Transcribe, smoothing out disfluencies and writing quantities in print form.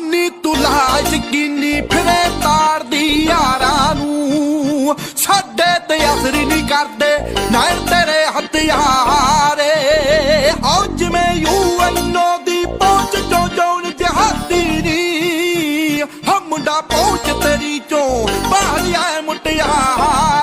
ਨੀ ਤੂੰ ਲਾਜ ਕਿੰਨੀ ਫਿਰੇ ਤਾਰਦੀ ਯਾਰਾਂ ਨੂੰ ਸਾਡੇ ਤੇ ਅਸਰ ਨਹੀਂ ਕਰਦੇ ਨਾ ਤੇਰੇ ਹਥਿਆਰੇ ਹੋ ਜਿਵੇਂ ਯੂਐਨਓ ਦੀ ਪਹੁੰਚ ਚੋਂ ਜੌਨ ਜਹਾਦੀ ਨੀ ਮੁੰਡਾ ਪਹੁੰਚ ਤੇਰੀ ਚੋਂ ਬਾਹਰ ਆਏ ਮੁਟਿਆਰ